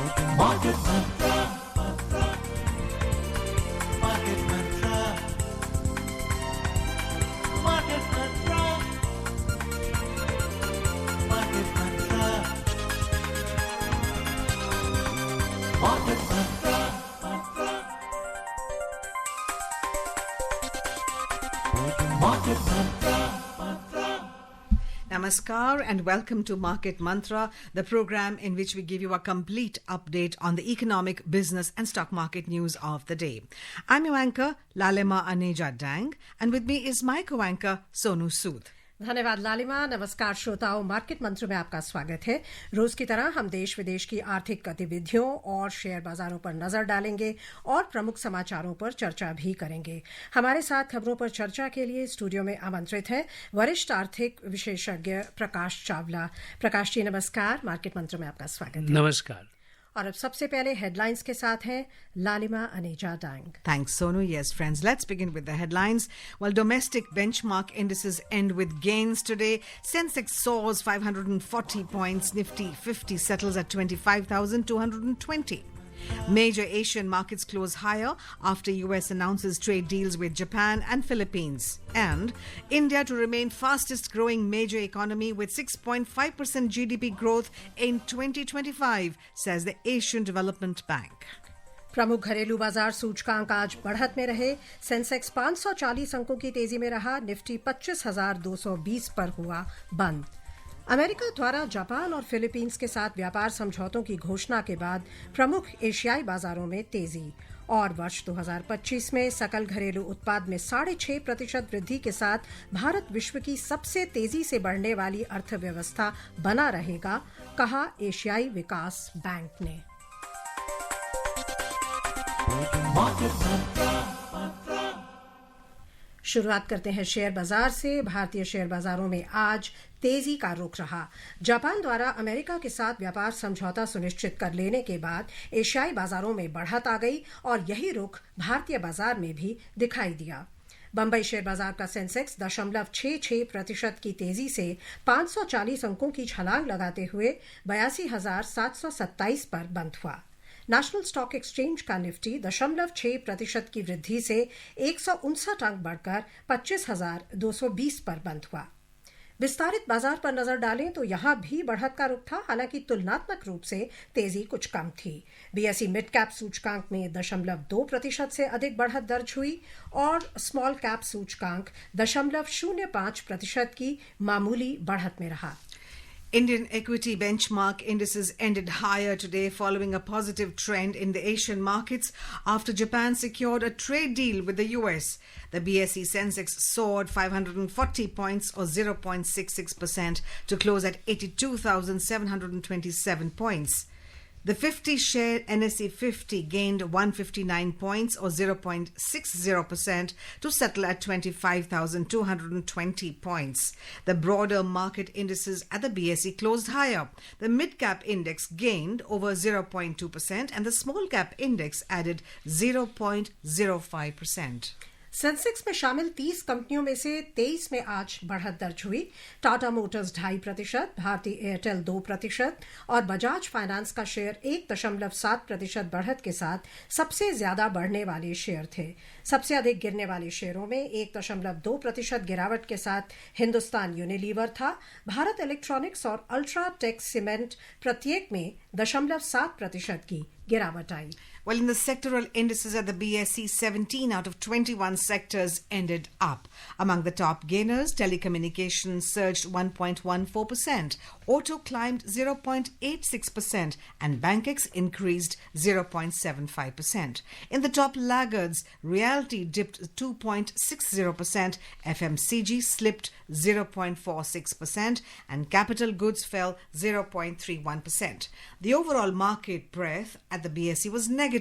Market Mantra. Market Mantra. Market Mantra. Market Mantra. Market Mantra. Market Mantra. Namaskar and welcome to Market Mantra, the program in which we give you a complete update on the economic, business and stock market news of the day. I'm your anchor, Lalima Aneja Dang, and with me is my co-anchor, Sonu Sood. धन्यवाद लालिमा। नमस्कार श्रोताओं, market मंत्र में आपका स्वागत है। रोज की तरह हम देश विदेश की आर्थिक गतिविधियों और शेयर बाजारों पर नजर डालेंगे और प्रमुख समाचारों पर चर्चा भी करेंगे। हमारे साथ खबरों पर चर्चा के लिए स्टूडियो में आमंत्रित है वरिष्ठ आर्थिक विशेषज्ञ प्रकाश चावला। प्रकाश जी नमस्कार, मार्केट मंत्र में आपका स्वागत है। नमस्कार। और अब सबसे पहले हेडलाइंस के साथ हैं लालिमा अनेजा डांग। Thanks, Sonu. Yes, friends, let's begin with the headlines. Well, domestic benchmark indices end with gains today. Sensex soars 540 points. Nifty 50 settles at 25,220. Major Asian markets close higher after US announces trade deals with Japan and Philippines. And India to remain fastest growing major economy with 6.5% GDP growth in 2025, says the Asian Development Bank. प्रमुख घरेलू बाजार सूचकांक आज बढ़त में रहे। Sensex 540 अंकों की तेजी में रहा। निफ्टी 25,220 पर हुआ बंद। अमेरिका द्वारा जापान और फिलीपींस के साथ व्यापार समझौतों की घोषणा के बाद प्रमुख एशियाई बाजारों में तेजी। और वर्ष 2025 में सकल घरेलू उत्पाद में 6.5% वृद्धि के साथ भारत विश्व की सबसे तेजी से बढ़ने वाली अर्थव्यवस्था बना रहेगा, कहा एशियाई विकास बैंक ने। शुरुआत करते हैं शेयर बाजार से। भारतीय शेयर बाजारों में आज तेजी का रुख रहा। जापान द्वारा अमेरिका के साथ व्यापार समझौता सुनिश्चित कर लेने के बाद एशियाई बाजारों में बढ़त आ गई और यही रुख भारतीय बाजार में भी दिखाई दिया। बंबई शेयर बाजार का सेंसेक्स 0.66% की तेजी से 540 अंकों की छलांग लगाते हुए 82,727 पर बंद हुआ। नेशनल स्टॉक एक्सचेंज का निफ्टी 0.6% की वृद्धि से 159 अंक बढ़कर 25,220 पर बंद हुआ। विस्तारित बाजार पर नजर डालें तो यहां भी बढ़त का रुख था, हालांकि तुलनात्मक रूप से तेजी कुछ कम थी। बीएसई मिड कैप सूचकांक में 0.2% से अधिक बढ़त दर्ज हुई और स्मॉल कैप सूचकांक 0.05% की मामूली बढ़त में रहा। Indian equity benchmark indices ended higher today following a positive trend in the Asian markets after Japan secured a trade deal with the US. The BSE Sensex soared 540 points or 0.66% to close at 82,727 points. The 50-share NSE 50 gained 159 points or 0.60% to settle at 25,220 points. The broader market indices at the BSE closed higher. The mid-cap index gained over 0.2% and the small-cap index added 0.05%. Sensex में शामिल 30 कंपनियों में से 23 में आज बढ़त दर्ज हुई। टाटा मोटर्स 2.5%, भारती एयरटेल 2% और बजाज फाइनेंस का शेयर 1.7% बढ़त के साथ सबसे ज्यादा बढ़ने वाले शेयर थे। सबसे अधिक गिरने वाले शेयरों में 1.2% गिरावट के साथ हिंदुस्तान यूनिलीवर था। भारत इलेक्ट्रॉनिक्स और अल्ट्राटेक सीमेंट प्रत्येक में 0.7% की गिरावट आई। Well, in the sectoral indices at the BSE, 17 out of 21 sectors ended up. Among the top gainers, telecommunications surged 1.14%, auto climbed 0.86%, and BankX increased 0.75%. In the top laggards, realty dipped 2.60%, FMCG slipped 0.46%, and capital goods fell 0.31%. The overall market breadth at the BSE was negative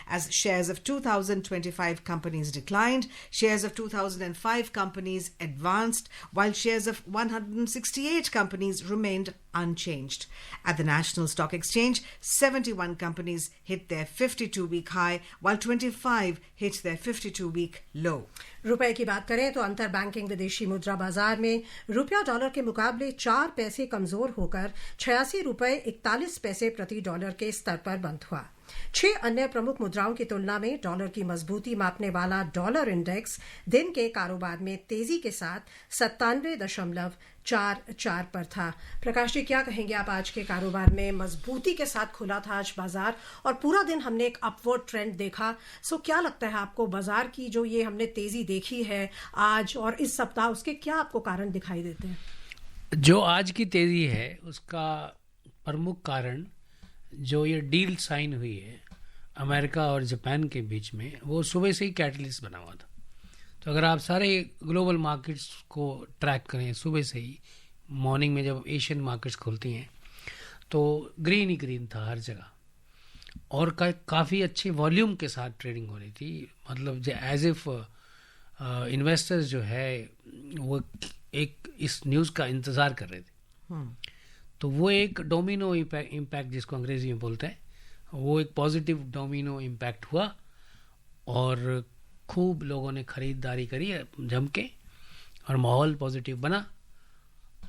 as shares of 2025 companies declined, shares of 2005 companies advanced, while shares of 168 companies remained unchanged. At the National Stock Exchange, 71 companies hit their 52-week high, while 25 hit their 52-week low. रुपए की बात करें तो अंतर banking विदेशी मुद्रा बाजार में रुपया डॉलर के मुकाबले 4 पैसे कमजोर होकर 86 रुपए 41 पैसे प्रति डॉलर के स्तर पर बंद हुआ। 6 अन्य प्रमुख मुद्राओं की तुलना में डॉलर की मजबूती मापने वाला डॉलर इंडेक्स दिन के कारोबार में तेजी के साथ 97.44 पर था। प्रकाश जी, क्या कहेंगे आप? आज के कारोबार में मजबूती के साथ खुला था आज बाजार और पूरा दिन हमने एक अपवर्ड ट्रेंड देखा। सो क्या लगता है आपको, बाजार की जो ये हमने तेजी देखी है आज और इस सप्ताह, उसके क्या आपको कारण दिखाई देते हैं? जो आज की तेजी है उसका प्रमुख कारण जो ये डील साइन हुई है अमेरिका और जापान के बीच में, वो सुबह से ही कैटलिस्ट बना हुआ था। तो अगर आप सारे ग्लोबल मार्केट्स को ट्रैक करें सुबह से ही, मॉर्निंग में जब एशियन मार्केट्स खुलती हैं तो ग्रीन ही ग्रीन था हर जगह और काफ़ी अच्छे वॉल्यूम के साथ ट्रेडिंग हो रही थी। मतलब एज इफ इन्वेस्टर्स जो है वो एक इस न्यूज़ का इंतज़ार कर रहे थे। तो वो एक डोमिनो इम्पैक्ट जिसको अंग्रेजी में बोलते हैं, वो एक पॉजिटिव डोमिनो इम्पैक्ट हुआ और खूब लोगों ने खरीदारी करी जम के और माहौल पॉजिटिव बना।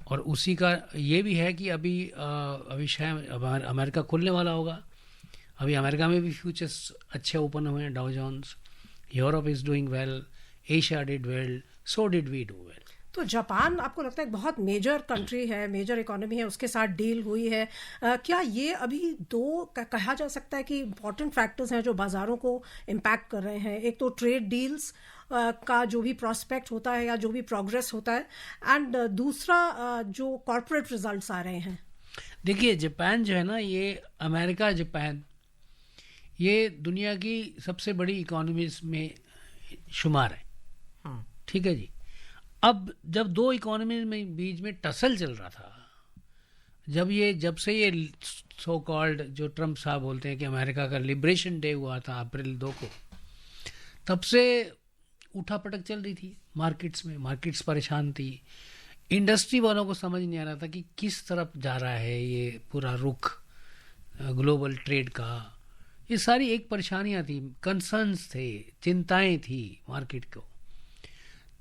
और उसी का ये भी है कि अभी शायद अमेरिका खुलने वाला होगा। अभी अमेरिका में भी फ्यूचर्स अच्छे ओपन हुए हैं, Dow Jones, Europe is doing well, Asia did well, so did we do well. तो जापान आपको लगता है बहुत मेजर कंट्री है, मेजर इकोनॉमी है, उसके साथ डील हुई है। क्या ये अभी दो कहा जा सकता है कि इम्पॉर्टेंट फैक्टर्स हैं जो बाजारों को इम्पैक्ट कर रहे हैं? एक तो ट्रेड डील्स का जो भी प्रॉस्पेक्ट होता है या जो भी प्रोग्रेस होता है, एंड दूसरा जो कॉर्पोरेट रिजल्ट्स आ रहे हैं। देखिए, जापान जो है ना, ये अमेरिका जापान ये दुनिया की सबसे बड़ी इकोनॉमीज में शुमार है। ठीक है जी। अब जब दो इकोनॉमी में बीच में टसल चल रहा था, जब से ये सो कॉल्ड जो ट्रम्प साहब बोलते हैं कि अमेरिका का लिबरेशन डे हुआ था अप्रैल 2 को, तब से उठापटक चल रही थी मार्केट्स में। मार्केट्स परेशान थी, इंडस्ट्री वालों को समझ नहीं आ रहा था कि किस तरफ जा रहा है ये पूरा रुख ग्लोबल ट्रेड का। ये सारी एक परेशानियां थी, कंसर्न्स थे, चिंताएं थी मार्केट को।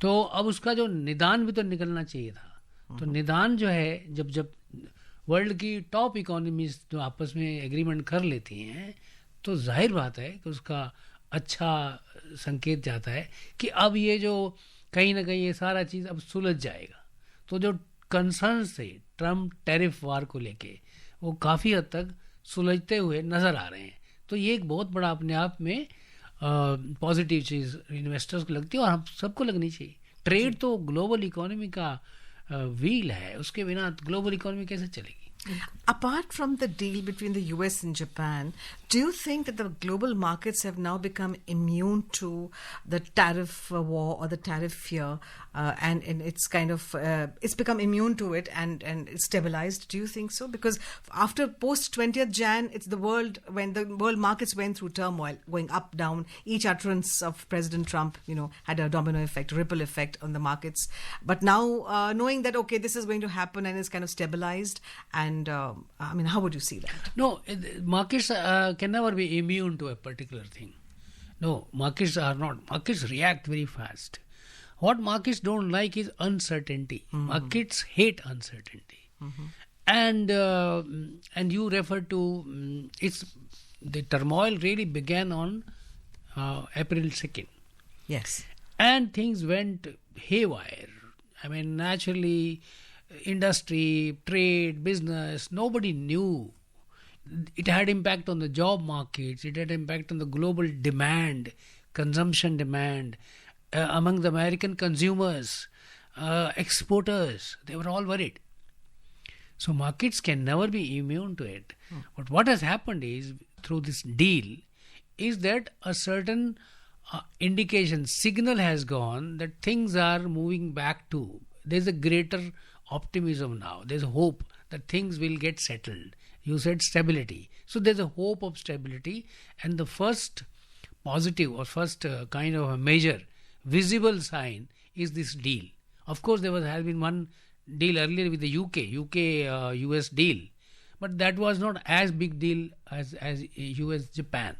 तो अब उसका जो निदान भी तो निकलना चाहिए था। तो निदान जो है, जब वर्ल्ड की टॉप इकोनॉमीज जो आपस में एग्रीमेंट कर लेती हैं, तो जाहिर बात है कि उसका अच्छा संकेत जाता है कि अब ये जो कहीं ना कहीं ये सारा चीज़ अब सुलझ जाएगा। तो जो कंसर्न्स थे ट्रम्प टैरिफ वार को लेके, वो काफ़ी हद तक सुलझते हुए नज़र आ रहे हैं। तो ये एक बहुत बड़ा अपने आप में पॉजिटिव चीज़ इन्वेस्टर्स को लगती है और हम सबको लगनी चाहिए। ट्रेड तो ग्लोबल इकोनॉमी का व्हील है, उसके बिना ग्लोबल इकोनॉमी कैसे चलेगी? Apart from the deal between the US and Japan, do you think that the global markets have now become immune to the tariff war or the tariff fear, and it's kind of it's become immune to it and it's stabilized? Do you think so? Because after post 20th Jan, it's the world when the world markets went through turmoil, going up, down. Each utterance of President Trump, had a domino effect, ripple effect on the markets. But now, knowing that okay, this is going to happen and it's kind of stabilized. And I mean, how would you see that? No, markets can never be immune to a particular thing. No, markets are not. Markets react very fast. What markets don't like is uncertainty. Markets hate uncertainty. And you refer to it's the turmoil really began on April 2nd. Yes. And things went haywire. I mean, naturally, industry, trade, business, nobody knew. It had impact on the job markets. It had impact on the global demand, consumption demand, among the American consumers, exporters. They were all worried. So markets can never be immune to it. But what has happened is, through this deal, is that a certain indication, signal has gone that things are moving back to, there's a greater optimism now. There's a hope that things will get settled. You said stability. So there's a hope of stability, and the first positive or first kind of a major visible sign is this deal. Of course, has been one deal earlier with the UK US deal, but that was not as big deal as US Japan.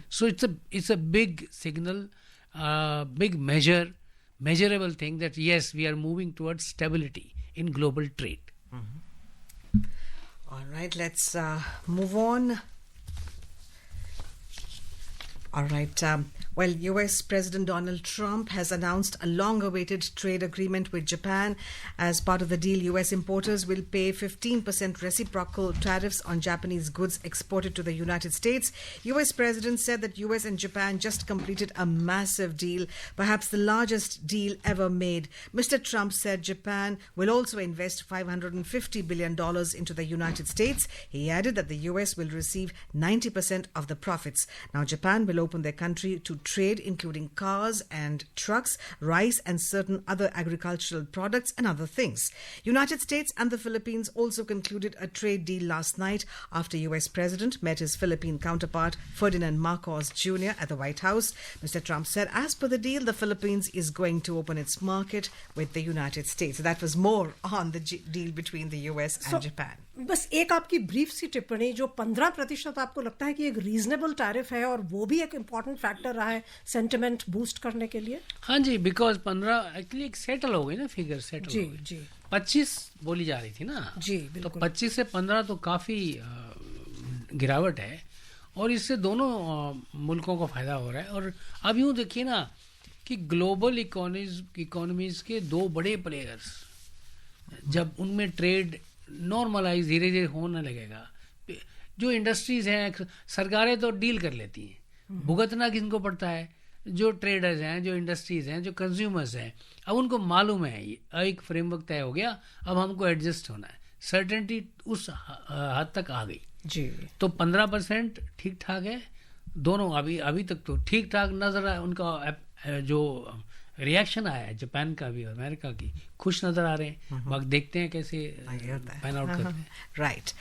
So it's a big signal. big measurable thing that yes, we are moving towards stability in global trade. All right, let's move on. All right. Well, U.S. President Donald Trump has announced a long-awaited trade agreement with Japan. As part of the deal, U.S. importers will pay 15% reciprocal tariffs on Japanese goods exported to the United States. U.S. President said that U.S. and Japan just completed a massive deal, perhaps the largest deal ever made. Mr. Trump said Japan will also invest $550 billion into the United States. He added that the U.S. will receive 90% of the profits. Now, Japan will open their country to trade, including cars and trucks, rice and certain other agricultural products and other things. United States and the Philippines also concluded a trade deal last night after U.S. President met his Philippine counterpart Ferdinand Marcos Jr. at the White House. Mr. Trump said, as per the deal, the Philippines is going to open its market with the United States. So that was more on the deal between the U.S. and Japan. बस एक आपकी brief सी टिप्पणी, जो 15% आपको लगता है कि एक रीजनेबल टैरिफ है और वो भी एक इम्पॉर्टेंट फैक्टर रहा है सेंटिमेंट बूस्ट करने के लिए? हाँ जी, बिकॉज 15 एक्चुअली सेटल हो गई ना, फिगर सेटल जी हो गई। जी 25 बोली जा रही थी ना जी, तो बिल्कुल। 25 से 15 तो काफ़ी गिरावट है और इससे दोनों मुल्कों को फ़ायदा हो रहा है। और अब यूँ देखिए ना कि ग्लोबल इकोनॉमीज़ के दो बड़े प्लेयर्स, जब उनमें ट्रेड नॉर्मलाइज धीरे धीरे होने लगेगा, जो इंडस्ट्रीज़ हैं सरकारें तो डील कर लेती हैं, भुगतना किनको पड़ता है? जो ट्रेडर्स हैं, जो इंडस्ट्रीज़ हैं, जो कंज्यूमर्स हैं। अब उनको मालूम है एक फ्रेमवर्क तय हो गया, अब हमको एडजस्ट होना है, सर्टेनिटी उस हद तक आ गई जी। तो 15% ठीक ठाक है दोनों। अभी तक तो ठीक ठाक नजर आया, उनका जो रिएक्शन आया है जापान का भी और अमेरिका की, खुश नजर आ रहे हैं। वक्त देखते हैं कैसे पैन आउट करते हैं। Right.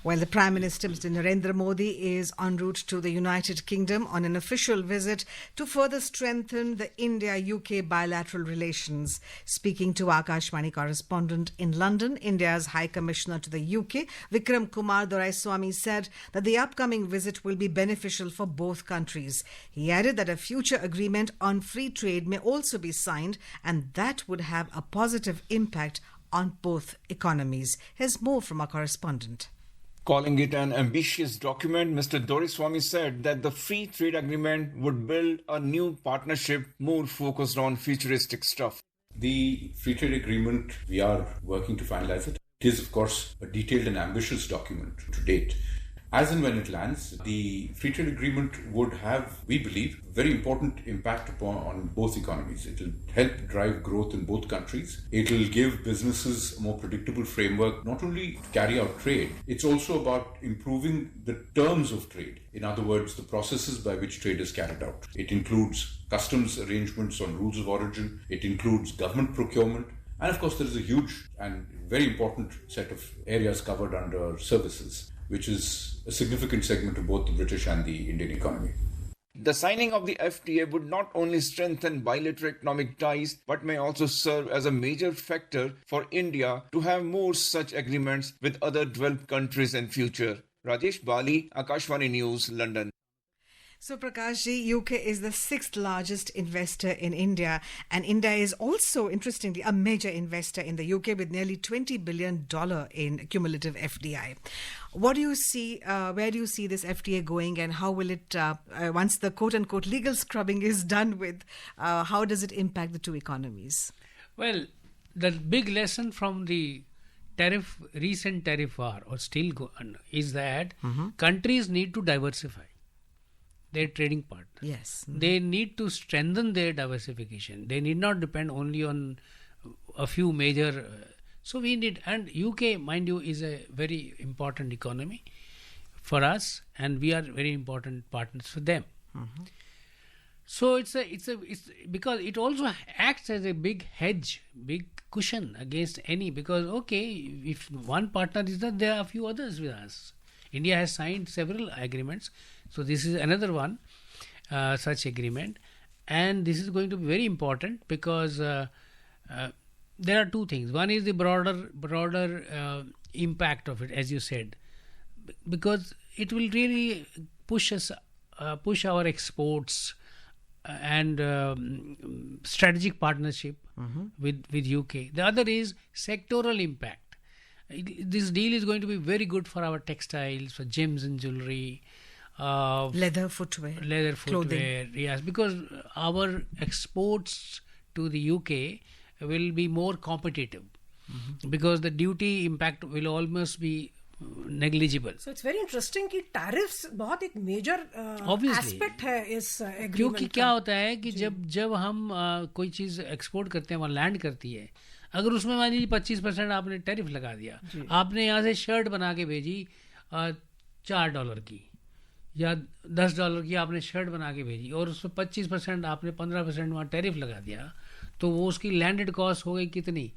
Well, the Prime Minister, Mr. Narendra Modi, is en route to the United Kingdom on an official visit to further strengthen the India-UK bilateral relations. Speaking to Akashvani correspondent in London, India's High Commissioner to the UK, Vikram Kumar Doraiswamy, said that the upcoming visit will be beneficial for both countries. He added that a future agreement on free trade may also be signed, and that would have a positive impact on both economies. Here's more from our correspondent. Calling it an ambitious document, Mr. Doraiswamy said that the free trade agreement would build a new partnership more focused on futuristic stuff. The free trade agreement, we are working to finalize it. It is, of course, a detailed and ambitious document to date. As and when it lands, the free trade agreement would have, we believe, very important impact on both economies. It will help drive growth in both countries. It will give businesses a more predictable framework, not only to carry out trade, it's also about improving the terms of trade. In other words, the processes by which trade is carried out. It includes customs arrangements on rules of origin. It includes government procurement. And of course, there is a huge and very important set of areas covered under services, which is a significant segment of both the British and the Indian economy. The signing of the FTA would not only strengthen bilateral economic ties, but may also serve as a major factor for India to have more such agreements with other developed countries in future. Rajesh Bali, Akashvani News, London. So, Prakash ji, UK is the 6th largest investor in India, and India is also, interestingly, a major investor in the UK with nearly $20 billion in cumulative FDI. What do you see, where do you see this FTA going, and how will it, once the quote-unquote legal scrubbing is done with, how does it impact the two economies? Well, the big lesson from the recent tariff war, or still is that countries need to diversify their trading partners. Yes. They need to strengthen their diversification. They need not depend only on a few major. So we need, and UK, mind you, is a very important economy for us, and we are very important partners for them. So it's because it also acts as a big hedge, big cushion against any, because if one partner is there are a few others with us. India has signed several agreements, so this is another one such agreement, and this is going to be very important because there are two things. One is the broader impact of it, as you said, because it will really push our exports and strategic partnership with UK. The other is sectoral impact. This deal is going to be very good for our textiles, for gems and jewelry, Leather footwear. clothing. Yes, because our exports to the UK will be more competitive because the duty impact will almost be negligible. So it's very interesting कि tariffs बहुत एक major Obviously. aspect है इस agreement क्योंकि का। क्या होता है कि जब हम कोई चीज़ एक्सपोर्ट करते हैं, वहाँ लैंड करती है, अगर उसमें मान लीजिए 25% आपने टैरिफ लगा दिया, आपने यहाँ से शर्ट बना के भेजी $4 की या $10 की आपने शर्ट बना के भेजी और उसमें 25% आपने 15% वहाँ टैरिफ लगा दिया, तो वो उसकी लैंडेड कॉस्ट हो गई कितनी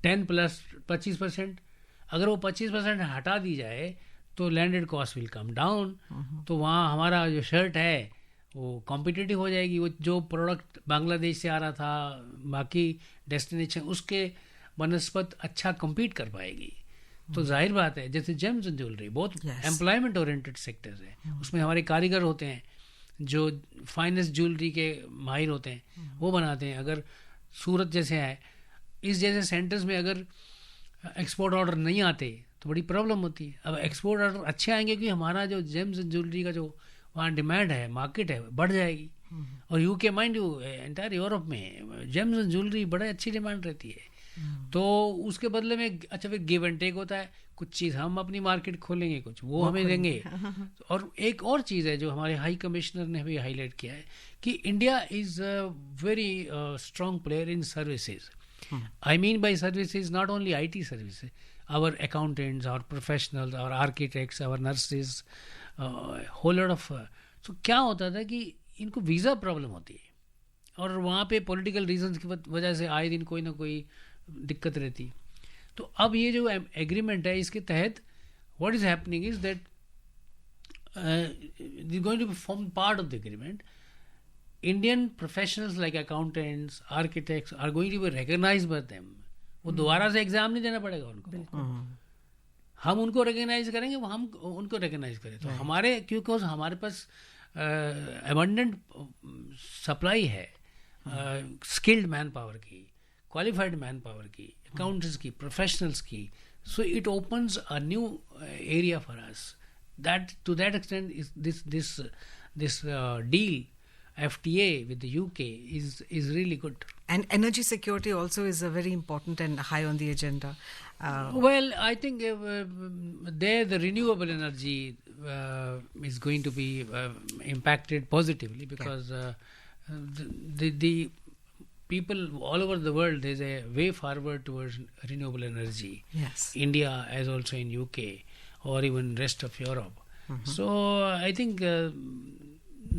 10 प्लस 25%। अगर वो 25% हटा दी जाए तो landed cost will come down, तो वहाँ हमारा जो शर्ट है वो कॉम्पिटिटिव हो जाएगी। वो जो प्रोडक्ट बांग्लादेश से आ रहा था, बाकी डेस्टिनेशन, उसके बनस्पत अच्छा कम्पीट कर पाएगी। तो जाहिर बात है, जैसे जेम्स एंड ज्वेलरी बहुत एम्प्लॉयमेंट ओरिएंटेड सेक्टर्स है, उसमें हमारे कारीगर होते हैं जो फाइनेस्ट ज्वेलरी के माहिर होते हैं, वो बनाते हैं। अगर सूरत जैसे है, इस जैसे सेंटर्स में अगर एक्सपोर्ट ऑर्डर नहीं आते तो बड़ी प्रॉब्लम होती है। अब एक्सपोर्ट ऑर्डर अच्छे आएंगे कि हमारा जो जेम्स एंड ज्वेलरी का जो वहाँ डिमांड है, मार्केट है, बढ़ जाएगी। और UK mind you entire Europe में जेम्स एंड ज्वेलरी बड़े अच्छी डिमांड रहती है, तो उसके बदले में अच्छा फिर गिव एंड टेक होता है, कुछ चीज़ हम अपनी मार्केट खोलेंगे, कुछ वो हमें देंगे। और एक और चीज़ है जो हमारे हाई कमिश्नर ने भी हाईलाइट किया है कि India is a very strong player in services. I mean by services not only IT services, our accountants, our professionals, our architects, our nurses, whole lot of so क्या होता था कि इनको वीज़ा प्रॉब्लम होती है और वहाँ पे पॉलिटिकल रीजंस की वजह से आए दिन कोई ना कोई दिक्कत रहती है। तो अब ये जो एग्रीमेंट है, इसके तहत what is happening is that going to be form part of the agreement. Indian professionals like accountants, architects are going to be recognized by them. वो दोबारा से एग्जाम नहीं देना पड़ेगा उनको, हम उनको रिकग्नाइज करेंगे, वो हम उनको रिकग्नाइज करें। तो हमारे क्योंकि हमारे पास अबंडेंट सप्लाई है स्किल्ड मैन पावर की, क्वालिफाइड मैन पावर की, अकाउंटेंट्स की, प्रोफेशनल्स की। So it opens a new area for us. That to that extent is this deal FTA with the UK is really good. And energy security also is very important and high on the agenda. Well, I think there the renewable energy is going to be impacted positively because the people all over the world, there's a way forward towards renewable energy. Yes. India as also in UK or even rest of Europe. So I think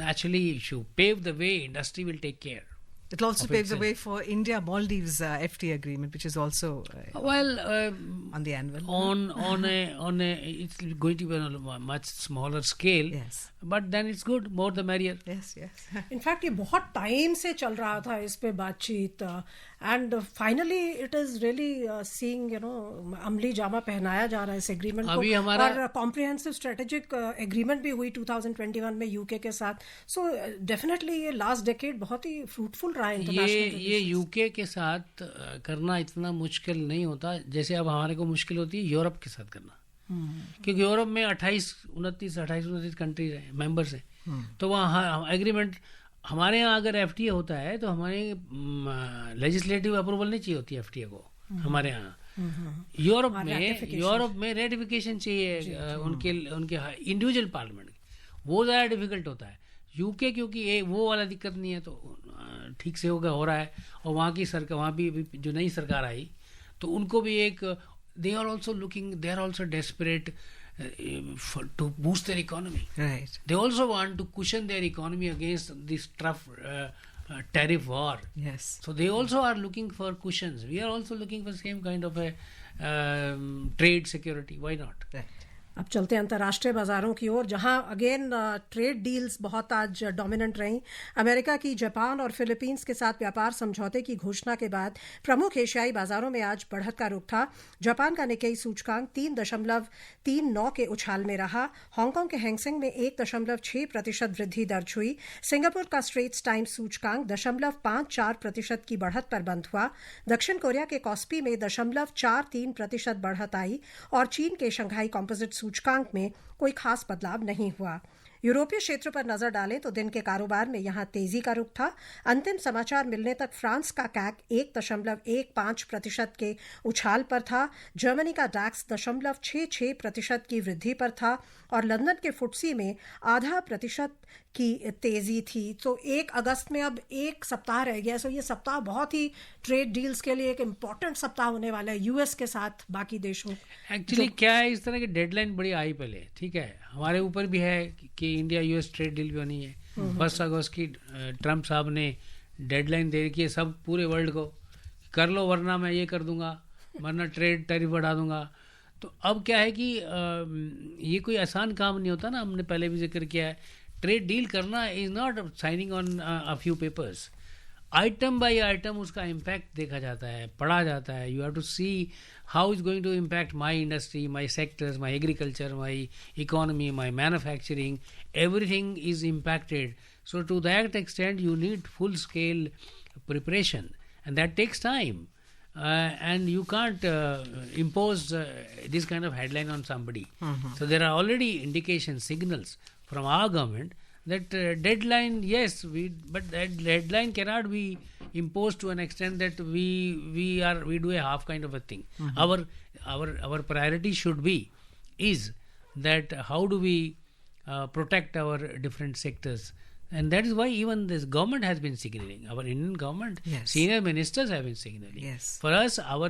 naturally if you pave the way, industry will take care. It'll also pave the way for India-Maldives FTA agreement, which is also on the anvil. On a it's going to be on a much smaller scale. Yes. But then it's good, more the merrier. Yes, yes. In fact, ये बहुत time से चल रहा था इस पे बातचीत, and finally it is really seeing, you know, अमली जामा पहनाया जा रहा है इस एग्रीमेंट को। अभी हमारा और कॉम्प्रिहेंसिव स्ट्रेटेजिक एग्रीमेंट भी हुई 2021 में यूके के साथ। सो डेफिनेटली ये लास्ट डेकेड बहुत ही फ्रूटफुल रहा है इंटरनेशनल। ये यूके के साथ करना इतना मुश्किल नहीं होता जैसे अब हमारे को मुश्किल होती है यूरोप के साथ करना, क्योंकि यूरोप में 28-29 कंट्रीज हैं, मेंबर्स हैं। तो वहाँ एग्रीमेंट, हमारे यहाँ अगर एफटीए होता है तो हमारे लेजिस्लेटिव अप्रूवल नहीं चाहिए होती एफटीए को हमारे यहाँ। यूरोप में रेटिफिकेशन चाहिए उनके इंडिविजुअल पार्लियामेंट, वो ज़्यादा डिफिकल्ट होता है। यूके क्योंकि वो वाला दिक्कत नहीं है तो ठीक से होगा, हो रहा है। और वहाँ की सरकार, वहाँ भी जो नई सरकार आई तो उनको भी एक they are also desperate to boost their economy. Right. They also want to cushion their economy against this tough tariff war. Yes. So they also are looking for cushions. We are also looking for same kind of a trade security. Why not? Right. अब चलते हैं अंतर्राष्ट्रीय बाजारों की ओर, जहां again trade deals बहुत आज dominant रहीं। अमेरिका की जापान और फिलीपींस के साथ व्यापार समझौते की घोषणा के बाद प्रमुख एशियाई बाजारों में आज बढ़त का रुख था। जापान का निक्केई सूचकांक 3.39 के उछाल में रहा। हांगकांग के हैंगसेंग में 1.6% वृद्धि दर्ज हुई। सिंगापुर का स्ट्रेट्स टाइम्स सूचकांक 0.54% की बढ़त पर बंद हुआ। दक्षिण कोरिया के कॉस्पी में 0.43% बढ़त आई और चीन के शंघाई कॉम्पोजिट सूचकांक में कोई खास बदलाव नहीं हुआ। यूरोपीय क्षेत्र पर नजर डालें तो दिन के कारोबार में यहां तेजी का रुख था। अंतिम समाचार मिलने तक फ्रांस का कैक 1.15% के उछाल पर था। जर्मनी का डैक्स 0.66% की वृद्धि पर था और लंदन के फुटसी में 0.5% की तेजी थी। तो 1 अगस्त में अब एक सप्ताह रह गया। सो ये सप्ताह बहुत ही ट्रेड डील्स के लिए एक इम्पोर्टेंट सप्ताह होने वाला है यूएस के साथ बाकी देशों। एक्चुअली क्या है, इस तरह की डेडलाइन बड़ी आई पहले, ठीक है, हमारे ऊपर भी है कि इंडिया यूएस ट्रेड डील भी होनी है। 1 अगस्त की ट्रम्प साहब ने डेडलाइन दे रखी है सब पूरे वर्ल्ड को, कर लो वरना मैं ये कर दूंगा, वरना ट्रेड टैरिफ बढ़ा दूंगा। तो अब क्या है कि ये कोई आसान काम नहीं होता ना, हमने पहले भी जिक्र किया है। ट्रेड डील करना is not signing on a few papers, item by item उसका इम्पैक्ट देखा जाता है, पढ़ा जाता है। You have to see how is going to impact my industry, my sectors, my agriculture, my economy, my manufacturing, everything is impacted. So to that extent you need full scale preparation and that takes time, and you can't impose this kind of headline on somebody. So there are already indications, signals from our government that deadline, yes, but that deadline cannot be imposed to an extent that we do a half kind of a thing. Our priority should be is that how do we protect our different sectors. And that is why even this government has been signaling. Our Indian government, Yes. senior ministers have been signaling. Yes. For us, our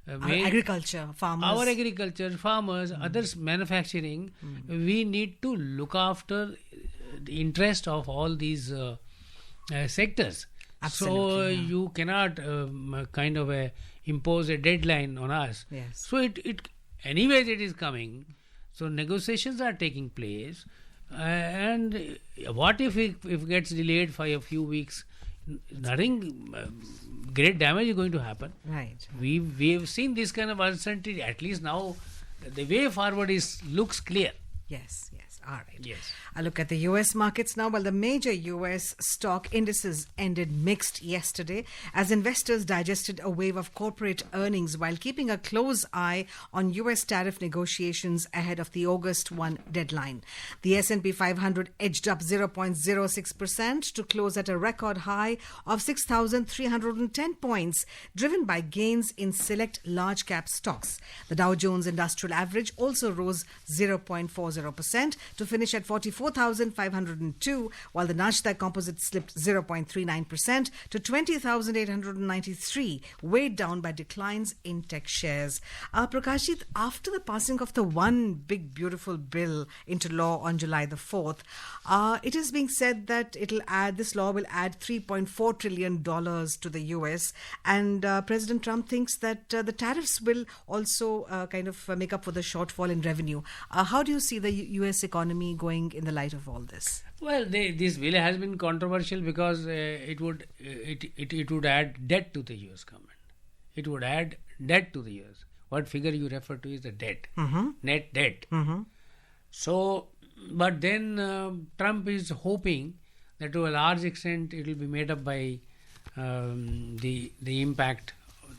Agriculture, farmers. our agriculture, farmers, others manufacturing, we need to look after the interest of all these sectors. Absolutely, So yeah. you cannot kind of impose a deadline on us. Yes. So it anyways it is coming. So negotiations are taking place. And what if it gets delayed for a few weeks? Nothing great damage is going to happen. Right. We've seen this kind of uncertainty. At least now the way forward looks clear. Yes. All right. Yes. A look at the U.S. markets now. Well, the major U.S. stock indices ended mixed yesterday as investors digested a wave of corporate earnings while keeping a close eye on U.S. tariff negotiations ahead of the August 1 deadline. The S&P 500 edged up 0.06% to close at a record high of 6,310 points, driven by gains in select large-cap stocks. The Dow Jones Industrial Average also rose 0.40% to finish at 44,502, while the Nasdaq Composite slipped 0.39% to 20,893, weighed down by declines in tech shares. Prakashit, after the passing of the one big beautiful bill into law on July the 4th, it is being said that this law will add $3.4 trillion to the US, and President Trump thinks that the tariffs will also kind of make up for the shortfall in revenue. How do you see the US economy going in the light of all this? Well, this bill has been controversial because it would add debt to the US government. It would add debt to the US. What figure you refer to is the debt, net debt. So, but then Trump is hoping that to a large extent it will be made up by the impact,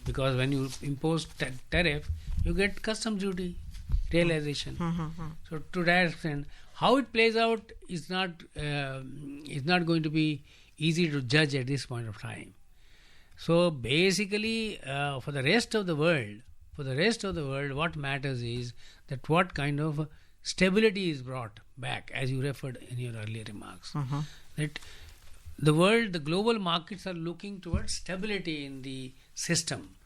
because when you impose tariff, you get customs duty realization. So to that extent, how it plays out is not going to be easy to judge at this point of time. So basically, for the rest of the world, what matters is that what kind of stability is brought back, as you referred in your earlier remarks. That the global markets are looking towards stability in the system.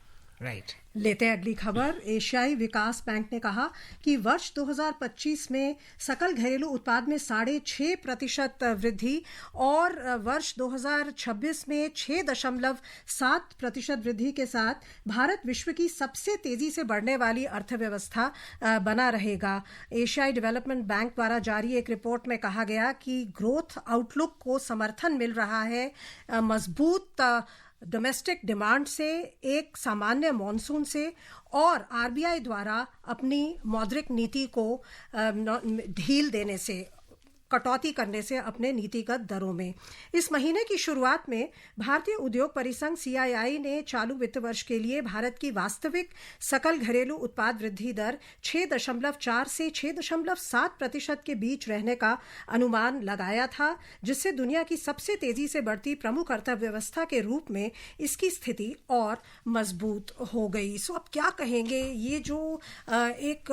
Right. लेते हैं अगली खबर। एशियाई विकास bank ने कहा कि वर्ष 2025 में सकल घरेलू उत्पाद में 6.5% वृद्धि और वर्ष 2026 में 6.7% वृद्धि के साथ भारत विश्व की सबसे तेजी से बढ़ने वाली अर्थव्यवस्था बना रहेगा। एशियाई डेवलपमेंट बैंक द्वारा जारी एक रिपोर्ट में कहा गया कि ग्रोथ आउटलुक को समर्थन मिल रहा है मजबूत डोमेस्टिक डिमांड से, एक सामान्य मॉनसून से और आरबीआई द्वारा अपनी मौद्रिक नीति को ढील देने से, कटौती करने से अपने नीतिगत दरों में। इस महीने की शुरुआत में भारतीय उद्योग परिसंघ CII ने चालू वित्त वर्ष के लिए भारत की वास्तविक सकल घरेलू उत्पाद वृद्धि दर 6.4 से 6.7% के बीच रहने का अनुमान लगाया था, जिससे दुनिया की सबसे तेजी से बढ़ती प्रमुख अर्थव्यवस्था के रूप में इसकी स्थिति और मजबूत हो गई। सो अब क्या कहेंगे, ये जो एक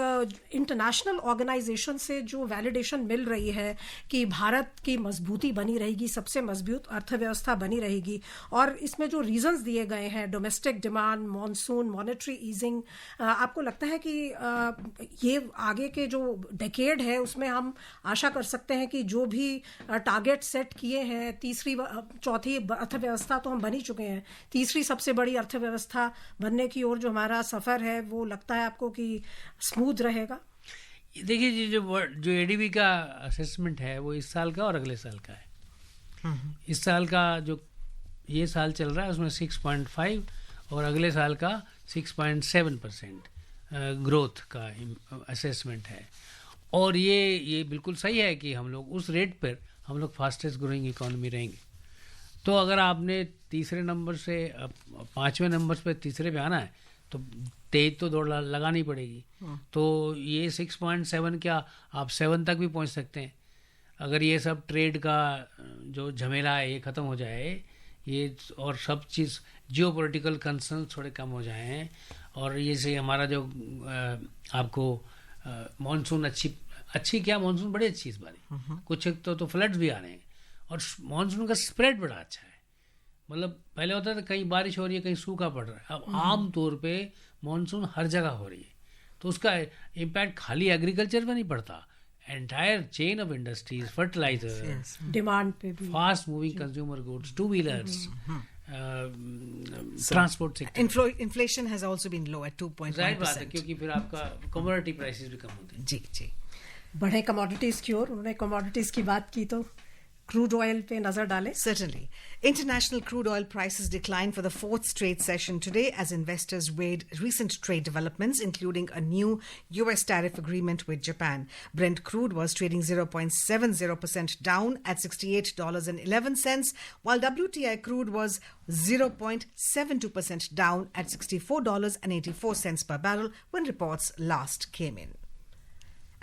इंटरनेशनल ऑर्गेनाइजेशन से जो वैलिडेशन मिल रही है कि भारत की मजबूती बनी रहेगी, सबसे मजबूत अर्थव्यवस्था बनी रहेगी, और इसमें जो रीजंस दिए गए हैं, domestic demand, monsoon, monetary easing, आपको लगता है कि ये आगे के जो डेकेड है उसमें हम आशा कर सकते हैं कि जो भी टारगेट सेट किए हैं, तीसरी चौथी अर्थव्यवस्था तो हम बन ही चुके हैं, तीसरी सबसे बड़ी अर्थव्यवस्था बनने की ओर जो हमारा सफ़र है वो लगता है आपको कि स्मूथ रहेगा? देखिए जी, जो एडीबी का असेसमेंट है वो इस साल का और अगले साल का है। इस साल का जो ये साल चल रहा है उसमें 6.5 और अगले साल का 6.7% ग्रोथ का असेसमेंट है। और ये बिल्कुल सही है कि हम लोग उस रेट पर हम लोग फास्टेस्ट ग्रोइंग इकोनॉमी रहेंगे। तो अगर आपने तीसरे नंबर से 5वें नंबर पे तीसरे पे आना है तो तेज तो दौड़ लगानी पड़ेगी। तो ये 6.7 क्या आप 7 तक भी पहुंच सकते हैं अगर ये सब ट्रेड का जो झमेला है ये ख़त्म हो जाए, ये और सब चीज़ जियोपॉलिटिकल कंसर्न थोड़े कम हो जाएं, और ये से हमारा जो आपको मॉनसून अच्छी क्या मॉनसून बड़ी अच्छी इस बारी, कुछ तो फ्लड्स भी आ रहे हैं और मॉनसून का स्प्रेड बड़ा अच्छा है। मतलब पहले होता था कहीं बारिश हो रही है कहीं सूखा पड़ रहा है, अब आम तौर पे मॉनसून हर जगह हो रही है। तो उसका इम्पैक्ट खाली एग्रीकल्चर में नहीं पड़ता, entire chain of industries, fertiliser, demand पे भी, fast moving consumer goods, two wheelers, transport sector. Inflation has also been low at 2.1%। जाहिर बात है क्योंकि फिर आपका कमोडिटी प्राइसेस भी कम होते हैं। जी जी, बढ़े कमोडिटीज की ओर। उन्होंने कमोडिटीज की बात की तो क्रूड ऑयल पे नजर डालें। Certainly. International crude oil prices declined for the fourth straight session today as investors weighed recent trade developments, including a new US tariff agreement with Japan. Brent crude was trading 0.70% down at $68.11, while WTI crude was 0.72% down at $64.84 per barrel when reports last came in.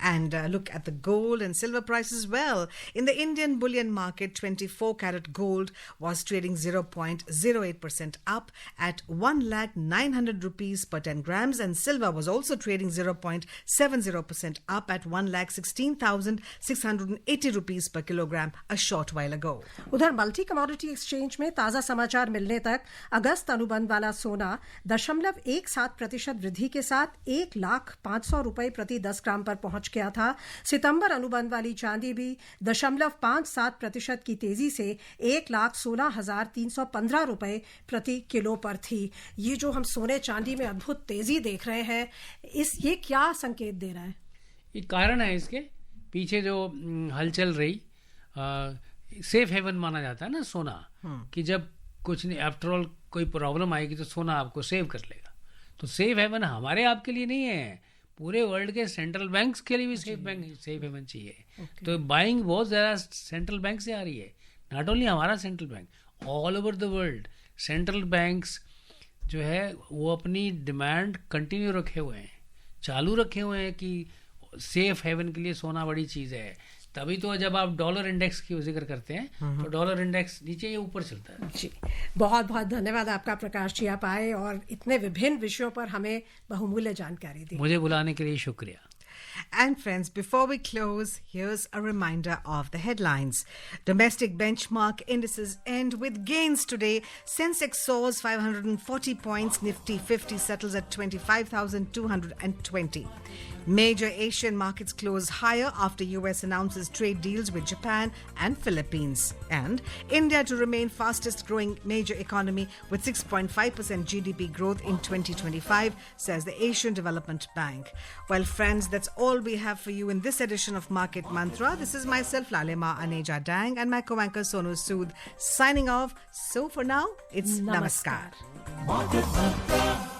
And look at the gold and silver prices as well. In the Indian bullion market, 24-karat gold was trading 0.08% up at 1,09,000 rupees per 10 grams, and silver was also trading 0.70% up at 1,16,680 rupees per kilogram a short while ago. उधर multi commodity exchange में ताज़ा समाचार मिलने तक अगस्त अनुबंध वाला सोना 0.17% वृद्धि के साथ 1,05,000 रुपए प्रति 10 ग्राम पर पहुंच गया था। सितंबर अनुबंध वाली चांदी भी 0.57% की तेजी से 1,16,315 रुपए प्रति किलो पर थी। ये जो हम सोने चांदी में अद्भुत तेजी देख रहे हैं, ये क्या संकेत दे रहा है? ये कारण है इसके पीछे जो हलचल रही, सेफ हेवन माना जाता है ना सोना, कि जब कुछ नहीं, आफ्टर ऑल कोई प्रॉब्लम आएगी तो सोना आपको सेव कर लेगा। तो सेफ हेवन हमारे आपके लिए नहीं है, पूरे वर्ल्ड के सेंट्रल बैंक्स के लिए भी सेफ हेवन चाहिए। तो बाइंग बहुत ज़्यादा सेंट्रल बैंक से आ रही है, नॉट ओनली हमारा central bank, all over the world central banks जो है वो अपनी डिमांड कंटिन्यू रखे हुए हैं, चालू रखे हुए हैं कि सेफ हेवन के लिए सोना बड़ी चीज़ है। तभी तो जब आप डॉलर इंडेक्स की जिक्र करते हैं तो डॉलर इंडेक्स नीचे या ऊपर चलता है। जी, बहुत बहुत धन्यवाद आपका प्रकाश जी, आप आए और इतने विभिन्न विषयों पर हमें बहुमूल्य जानकारी दी। मुझे बुलाने के लिए शुक्रिया। And friends, before we close, here's a reminder of the headlines. Domestic benchmark indices end with gains today. Sensex soars 540 points. Nifty 50 settles at 25,220. Major Asian markets close higher after US announces trade deals with Japan and Philippines. And India to remain fastest growing major economy with 6.5% GDP growth in 2025, says the Asian Development Bank. Well, friends, that's all we have for you in this edition of Market Mantra. This is myself, Lalema Aneja Dang, and my co-anchor Sonu Sood signing off. So for now, it's Namaskar. Market Mantra.